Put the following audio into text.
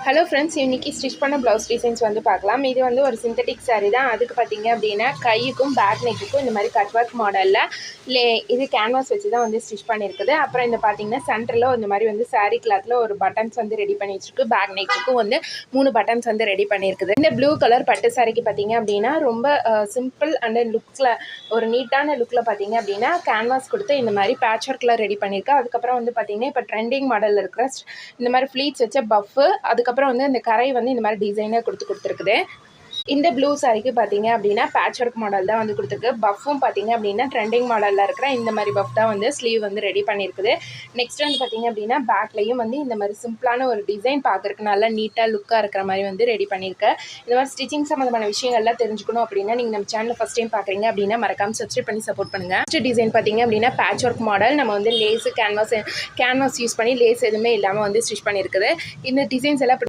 Hello friends, இன்றைக்கி stitch பண்ண blouse designs வந்து பார்க்கலாம். இது வந்து ஒரு சிந்தட்டிக் சாரீ தான். அதுக்கு பார்த்தீங்க அப்படின்னா கைக்கும் பேக் நெக்குக்கும் இந்த மாதிரி கட் ஒர்க் மாடலில் இது கேன்வாஸ் வச்சு தான் வந்து ஸ்டிச் பண்ணியிருக்குது. அப்புறம் இந்த பார்த்தீங்கன்னா சென்டரில் இந்த மாதிரி வந்து சாரீ கிளாத்தில் ஒரு பட்டன்ஸ் வந்து ரெடி பண்ணி வச்சுருக்கு. பேக் நெக்குக்கும் வந்து 3 பட்டன்ஸ் வந்து ரெடி பண்ணியிருக்குது. இந்த ப்ளூ கலர் பட்டு சாரிக்கு பார்த்தீங்க அப்படின்னா ரொம்ப சிம்பிள் அண்ட் லுக்கில் ஒரு நீட்டான லுக்கில் பார்த்தீங்க அப்படின்னா கேன்வாஸ் கொடுத்து இந்த மாதிரி பேட்ச் ஒர்க்கில் ரெடி பண்ணியிருக்கு. அதுக்கப்புறம் வந்து பார்த்தீங்கன்னா இப்போ ட்ரெண்டிங் மாடலில் இருக்கிற இந்த மாதிரி ஃப்ளீட்ஸ் வச்ச பஃப்பு, அதுக்கப்புறம் வந்து இந்த கரை வந்து இந்த மாதிரி டிசைனாக கொடுத்துருக்குது. இந்த ப்ளூ சாரிக்கு பார்த்தீங்க அப்படின்னா பேட்ச் ஒர்க் மாடல் தான் வந்து கொடுத்துருக்கு. பஃப்பும் பார்த்தீங்க அப்படின்னா ட்ரெண்டிங் மாடலில் இருக்கிற இந்த மாதிரி பஃப் தான் வந்து ஸ்லீவ் வந்து ரெடி பண்ணியிருக்குது. நெக்ஸ்ட் வந்து பார்த்தீங்க அப்படின்னா பேக்லையும் வந்து இந்த மாதிரி சிம்பிளான ஒரு டிசைன் பார்க்குறதுக்கு நல்லா நீட்டாக லுக்காக இருக்கிற மாதிரி வந்து ரெடி பண்ணியிருக்கேன். இந்த மாதிரி ஸ்டிச்சிங் சம்மந்தமான விஷயங்கள்லாம் தெரிஞ்சுக்கணும் அப்படின்னா நீங்கள் நம்ம சேனல் ஃபஸ்ட் டைம் பார்க்குறீங்க அப்படின்னா மறக்காம சப்ஸ்கிரைப் பண்ணி சப்போர்ட் பண்ணுங்கள். நெக்ஸ்ட் டிசைன் பார்த்தீங்க அப்படின்னா பேட்ச் ஒர்க் மாடல். நம்ம வந்து லேஸு கேன்வாஸ் யூஸ் பண்ணி லேஸ் எதுவுமே இல்லாமல் வந்து ஸ்டிச் பண்ணியிருக்குது. இந்த டிசைன்ஸ் எல்லாம்